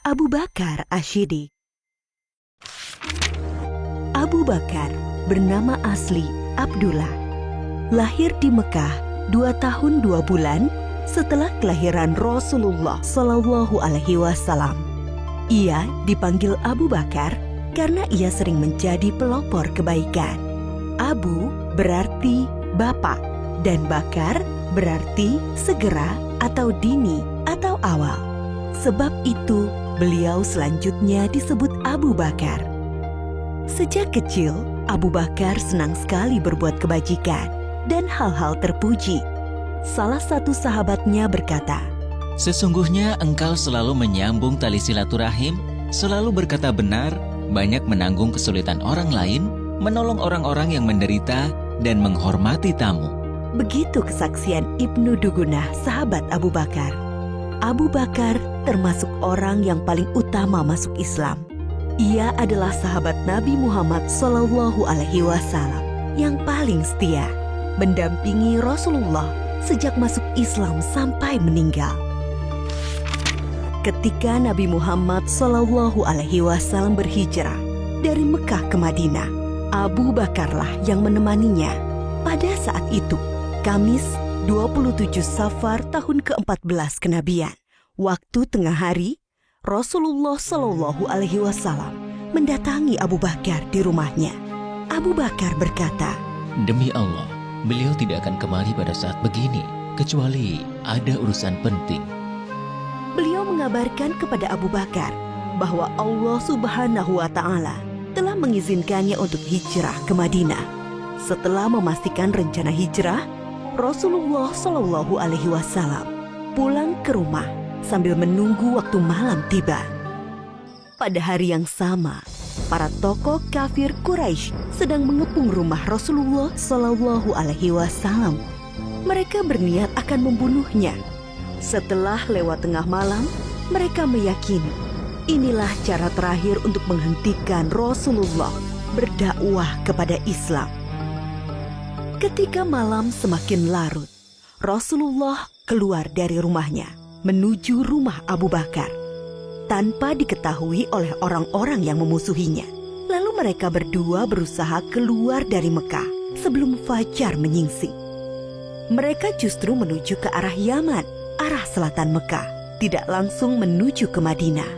Abu Bakar Ash-Shiddiq. Abu Bakar bernama asli Abdullah. Lahir di Mekah 2 tahun 2 bulan setelah kelahiran Rasulullah Shallallahu Alaihi Wasallam. Ia dipanggil Abu Bakar karena ia sering menjadi pelopor kebaikan. Abu berarti bapak dan Bakar berarti segera atau dini atau awal. Sebab itu beliau selanjutnya disebut Abu Bakar. Sejak kecil, Abu Bakar senang sekali berbuat kebajikan dan hal-hal terpuji. Salah satu sahabatnya berkata, "Sesungguhnya engkau selalu menyambung tali silaturahim, selalu berkata benar, banyak menanggung kesulitan orang lain, menolong orang-orang yang menderita, dan menghormati tamu." Begitu kesaksian Ibnu Dugunah, sahabat Abu Bakar. Abu Bakar termasuk orang yang paling utama masuk Islam. Ia adalah sahabat Nabi Muhammad Shallallahu Alaihi Wasallam yang paling setia, mendampingi Rasulullah sejak masuk Islam sampai meninggal. Ketika Nabi Muhammad Shallallahu Alaihi Wasallam berhijrah dari Mekah ke Madinah, Abu Bakarlah yang menemaninya. Pada saat itu, Kamis 27 Safar tahun ke-14 kenabian, waktu tengah hari, Rasulullah Shallallahu Alaihi Wasallam mendatangi Abu Bakar di rumahnya. Abu Bakar berkata, "Demi Allah, beliau tidak akan kemari pada saat begini, kecuali ada urusan penting." Beliau mengabarkan kepada Abu Bakar bahwa Allah Subhanahu wa Ta'ala telah mengizinkannya untuk hijrah ke Madinah. Setelah memastikan rencana hijrah, Rasulullah Shallallahu Alaihi Wasallam pulang ke rumah sambil menunggu waktu malam tiba. Pada hari yang sama, para tokoh kafir Quraisy sedang mengepung rumah Rasulullah Shallallahu Alaihi Wasallam. Mereka berniat akan membunuhnya. Setelah lewat tengah malam, mereka meyakini inilah cara terakhir untuk menghentikan Rasulullah berdakwah kepada Islam. Ketika malam semakin larut, Rasulullah keluar dari rumahnya menuju rumah Abu Bakar tanpa diketahui oleh orang-orang yang memusuhinya. Lalu mereka berdua berusaha keluar dari Mekah sebelum fajar menyingsing. Mereka justru menuju ke arah Yaman, arah selatan Mekah, tidak langsung menuju ke Madinah.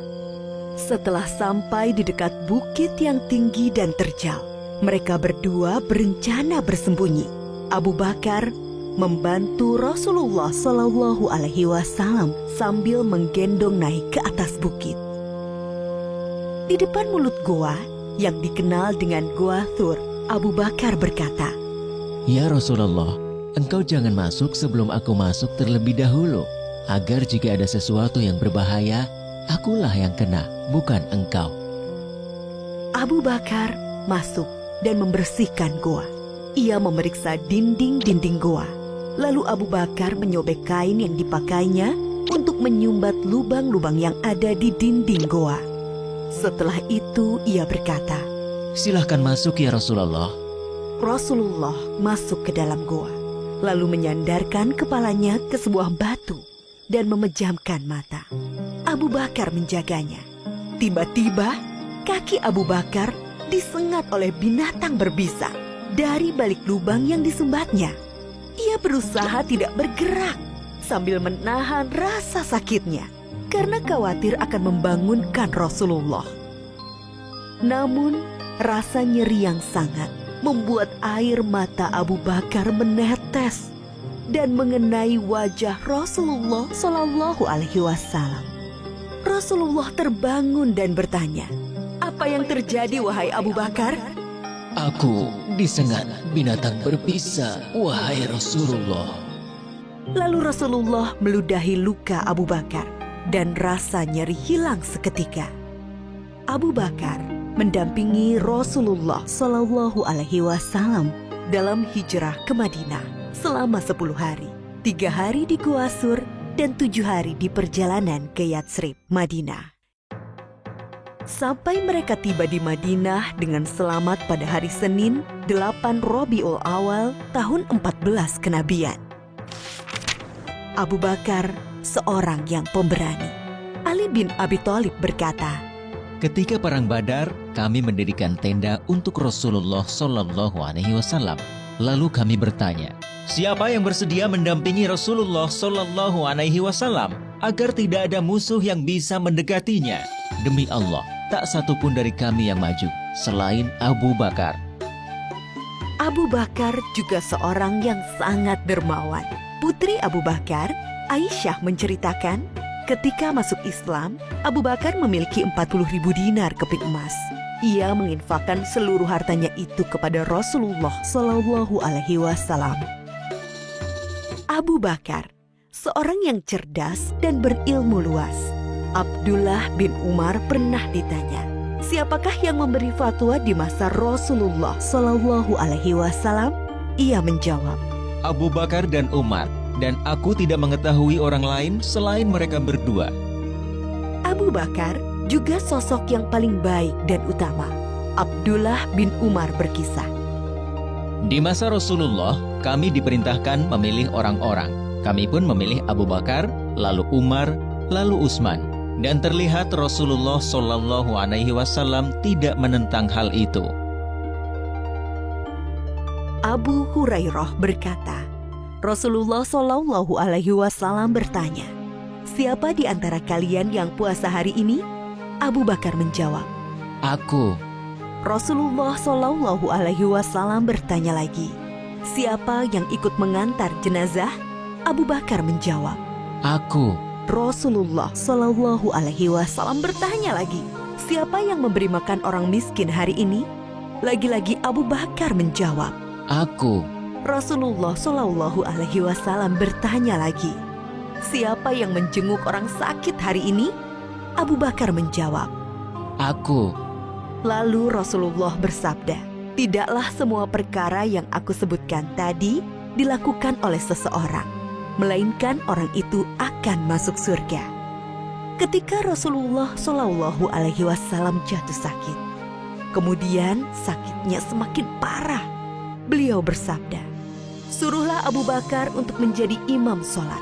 Setelah sampai di dekat bukit yang tinggi dan terjal, mereka berdua berencana bersembunyi. Abu Bakar membantu Rasulullah Shallallahu Alaihi Wasallam sambil menggendong naik ke atas bukit. Di depan mulut goa yang dikenal dengan Goa Thur, Abu Bakar berkata, "Ya Rasulullah, engkau jangan masuk sebelum aku masuk terlebih dahulu, agar jika ada sesuatu yang berbahaya, akulah yang kena, bukan engkau." Abu Bakar masuk dan membersihkan goa. Ia memeriksa dinding-dinding goa. Lalu Abu Bakar menyobek kain yang dipakainya untuk menyumbat lubang-lubang yang ada di dinding goa. Setelah itu ia berkata, "Silahkan masuk ya Rasulullah." Rasulullah masuk ke dalam goa, lalu menyandarkan kepalanya ke sebuah batu dan memejamkan mata. Abu Bakar menjaganya. Tiba-tiba kaki Abu Bakar disengat oleh binatang berbisa dari balik lubang yang disumbatnya. Ia berusaha tidak bergerak sambil menahan rasa sakitnya karena khawatir akan membangunkan Rasulullah. Namun, rasa nyeri yang sangat membuat air mata Abu Bakar menetes dan mengenai wajah Rasulullah Shallallahu Alaihi Wasallam. Rasulullah terbangun dan bertanya, "Apa yang terjadi, wahai Abu Bakar?" "Aku disengat binatang berbisa, wahai Rasulullah." Lalu Rasulullah meludahi luka Abu Bakar dan rasa nyeri hilang seketika. Abu Bakar mendampingi Rasulullah Shallallahu Alaihi Wasallam dalam hijrah ke Madinah selama 10 hari, 3 hari di Gua Sur dan 7 hari di perjalanan ke Yatsrib, Madinah. Sampai mereka tiba di Madinah dengan selamat pada hari Senin 8 Rabiul Awal tahun 14 kenabian. Abu Bakar seorang yang pemberani. Ali Ali bin Abi Thalib berkata, Ketika perang Badar, kami mendirikan tenda untuk Rasulullah Shallallahu Alaihi Wasallam. Lalu kami bertanya, siapa yang bersedia mendampingi Rasulullah Shallallahu Alaihi Wasallam agar tidak ada musuh yang bisa mendekatinya? Demi Allah, tak satu pun dari kami yang maju selain Abu Bakar. Abu Bakar juga seorang yang sangat dermawan. Putri Abu Bakar, Aisyah menceritakan, ketika masuk Islam, Abu Bakar memiliki 40.000 dinar keping emas. Ia menginfakkan seluruh hartanya itu kepada Rasulullah Shallallahu Alaihi Wasallam. Abu Bakar, seorang yang cerdas dan berilmu luas. Abdullah bin Umar pernah ditanya, siapakah yang memberi fatwa di masa Rasulullah Shallallahu Alaihi Wasallam? Ia menjawab, Abu Bakar dan Umar, dan aku tidak mengetahui orang lain selain mereka berdua. Abu Bakar juga sosok yang paling baik dan utama. Abdullah bin Umar berkisah, Di masa Rasulullah, kami diperintahkan memilih orang-orang. Kami pun memilih Abu Bakar, lalu Umar, lalu Utsman. Dan terlihat Rasulullah Shallallahu Alaihi Wasallam tidak menentang hal itu. Abu Hurairah berkata, Rasulullah Shallallahu Alaihi Wasallam bertanya, siapa di antara kalian yang puasa hari ini? Abu Bakar menjawab, Aku. Rasulullah Shallallahu Alaihi Wasallam bertanya lagi, siapa yang ikut mengantar jenazah? Abu Bakar menjawab, Aku. Rasulullah Shallallahu Alaihi Wasallam bertanya lagi, siapa yang memberi makan orang miskin hari ini? Lagi-lagi Abu Bakar menjawab, Aku. Rasulullah Shallallahu Alaihi Wasallam bertanya lagi, siapa yang menjenguk orang sakit hari ini? Abu Bakar menjawab, Aku. Lalu Rasulullah bersabda, tidaklah semua perkara yang aku sebutkan tadi dilakukan oleh seseorang, melainkan orang itu akan masuk surga. Ketika Rasulullah Shallallahu Alaihi Wasallam jatuh sakit, kemudian sakitnya semakin parah, beliau bersabda, suruhlah Abu Bakar untuk menjadi imam sholat.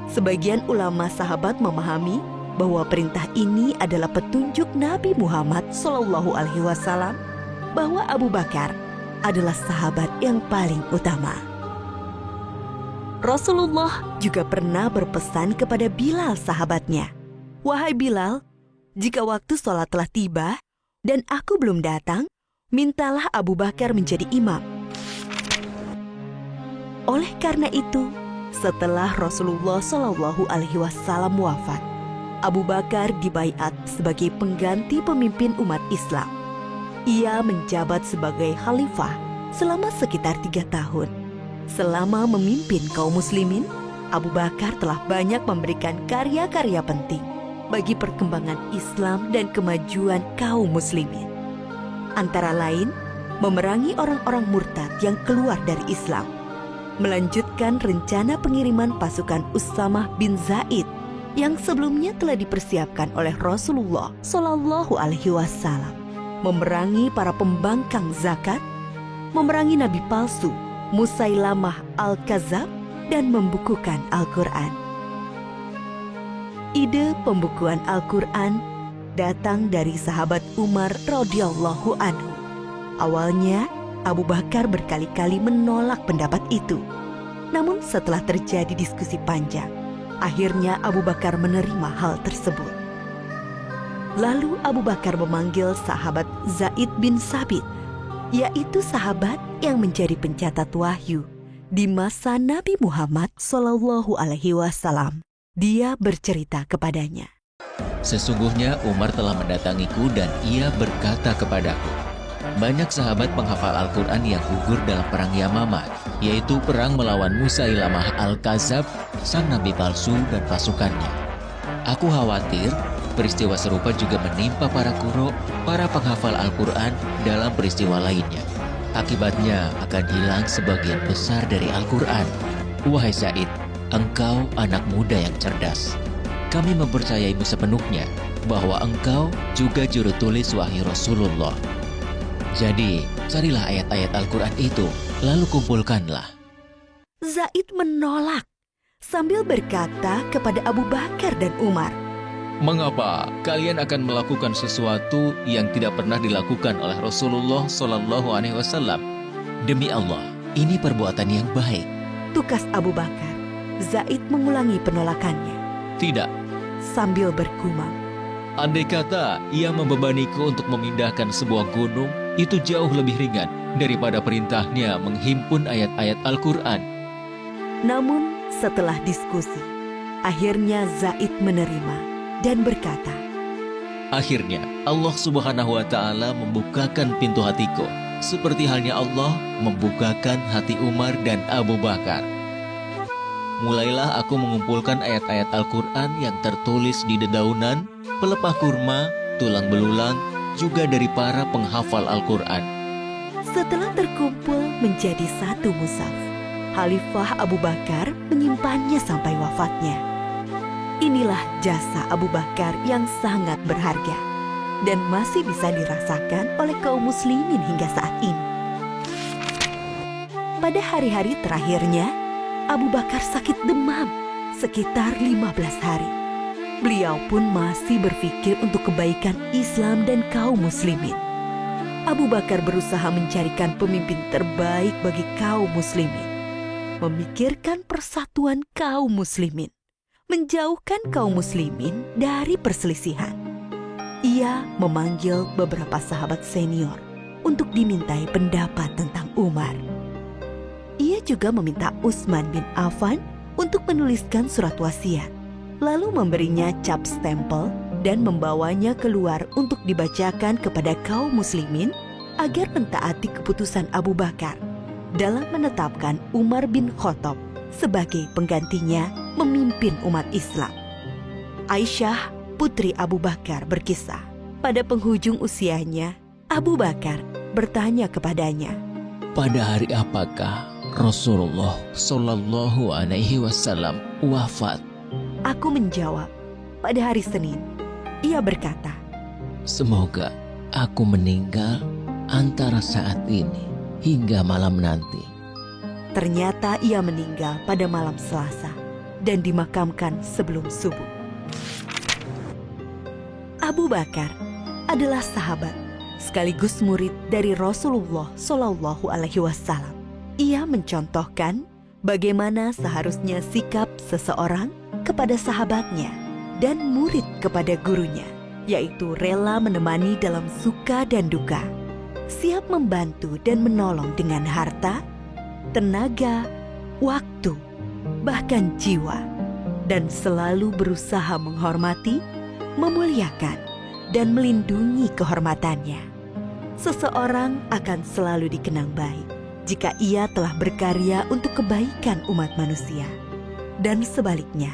Sebagian ulama sahabat memahami bahwa perintah ini adalah petunjuk Nabi Muhammad Shallallahu Alaihi Wasallam bahwa Abu Bakar adalah sahabat yang paling utama. Rasulullah juga pernah berpesan kepada Bilal sahabatnya, wahai Bilal, jika waktu sholat telah tiba dan aku belum datang, mintalah Abu Bakar menjadi imam. Oleh karena itu, setelah Rasulullah Shallallahu Alaihi Wasallam wafat, Abu Bakar dibaiat sebagai pengganti pemimpin umat Islam. Ia menjabat sebagai khalifah selama sekitar 3 tahun. Selama memimpin kaum muslimin, Abu Bakar telah banyak memberikan karya-karya penting bagi perkembangan Islam dan kemajuan kaum muslimin. Antara lain, memerangi orang-orang murtad yang keluar dari Islam, melanjutkan rencana pengiriman pasukan Usamah bin Zaid yang sebelumnya telah dipersiapkan oleh Rasulullah Shallallahu Alaihi Wasallam, memerangi para pembangkang zakat, memerangi nabi palsu Musailamah al-Kadzab, dan membukukan Al-Quran. Ide pembukuan Al-Quran datang dari sahabat Umar radhiyallahu anhu. Awalnya, Abu Bakar berkali-kali menolak pendapat itu. Namun setelah terjadi diskusi panjang, akhirnya Abu Bakar menerima hal tersebut. Lalu Abu Bakar memanggil sahabat Zaid bin Sabit, yaitu sahabat yang menjadi pencatat wahyu di masa Nabi Muhammad Shallallahu Alaihi Wasallam. Dia bercerita kepadanya, Sesungguhnya Umar telah mendatangiku dan ia berkata kepadaku, banyak sahabat penghafal Al-Quran yang gugur dalam perang Yamamah, yaitu perang melawan Musailamah al-Kadzab, sang nabi palsu dan pasukannya. Aku khawatir peristiwa serupa juga menimpa para qurra, para penghafal Al-Quran dalam peristiwa lainnya. Akibatnya akan hilang sebagian besar dari Al-Quran. Wahai Zaid, engkau anak muda yang cerdas. Kami mempercayaimu sepenuhnya bahwa engkau juga juru tulis wahyu Rasulullah. Jadi, carilah ayat-ayat Al-Quran itu, lalu kumpulkanlah. Zaid menolak sambil berkata kepada Abu Bakar dan Umar, Mengapa kalian akan melakukan sesuatu yang tidak pernah dilakukan oleh Rasulullah Shallallahu Alaihi Wasallam? Demi Allah, ini perbuatan yang baik. Tukas Abu Bakar. Zaid mengulangi penolakannya. Tidak, Sambil bergumam, andai kata ia membebaniku untuk memindahkan sebuah gunung, itu jauh lebih ringan daripada perintahnya menghimpun ayat-ayat Al-Quran. namun setelah diskusi, akhirnya Zaid menerima dan berkata, Akhirnya, Allah Subhanahu wa Ta'ala membukakan pintu hatiku, seperti halnya Allah membukakan hati Umar dan Abu Bakar. Mulailah aku mengumpulkan ayat-ayat Al-Quran yang tertulis di dedaunan, pelepah kurma, tulang belulang, juga dari para penghafal Al-Quran. setelah terkumpul menjadi satu mushaf, Khalifah Abu Bakar menyimpannya sampai wafatnya. Inilah jasa Abu Bakar yang sangat berharga dan masih bisa dirasakan oleh kaum muslimin hingga saat ini. Pada hari-hari terakhirnya, Abu Bakar sakit demam sekitar 15 hari. Beliau pun masih berpikir untuk kebaikan Islam dan kaum muslimin. Abu Bakar berusaha mencarikan pemimpin terbaik bagi kaum muslimin, memikirkan persatuan kaum muslimin, menjauhkan kaum muslimin dari perselisihan. Ia memanggil beberapa sahabat senior untuk dimintai pendapat tentang Umar. Ia juga meminta Utsman bin Affan untuk menuliskan surat wasiat, lalu memberinya cap stempel dan membawanya keluar untuk dibacakan kepada kaum muslimin agar mentaati keputusan Abu Bakar dalam menetapkan Umar bin Khattab sebagai penggantinya memimpin umat Islam. Aisyah, putri Abu Bakar, berkisah, pada penghujung usianya, Abu Bakar bertanya kepadanya, Pada hari apakah Rasulullah Shallallahu Alaihi Wasallam wafat? Aku menjawab, pada hari Senin. Ia berkata, Semoga aku meninggal antara saat ini hingga malam nanti. ternyata ia meninggal pada malam Selasa dan dimakamkan sebelum subuh. Abu Bakar adalah sahabat sekaligus murid dari Rasulullah Shallallahu Alaihi Wasallam. Ia mencontohkan bagaimana seharusnya sikap seseorang kepada sahabatnya dan murid kepada gurunya, yaitu rela menemani dalam suka dan duka, siap membantu dan menolong dengan harta, tenaga, waktu, bahkan jiwa, dan selalu berusaha menghormati, memuliakan, dan melindungi kehormatannya. Seseorang akan selalu dikenang baik jika ia telah berkarya untuk kebaikan umat manusia, dan sebaliknya,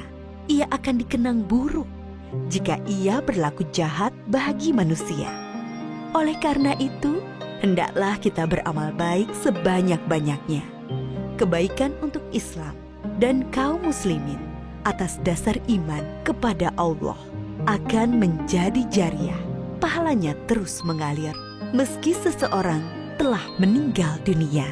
ia akan dikenang buruk jika ia berlaku jahat bagi manusia. Oleh karena itu, hendaklah kita beramal baik sebanyak-banyaknya, kebaikan untuk Islam dan kaum muslimin atas dasar iman kepada Allah akan menjadi jariah, pahalanya terus mengalir meski seseorang telah meninggal dunia.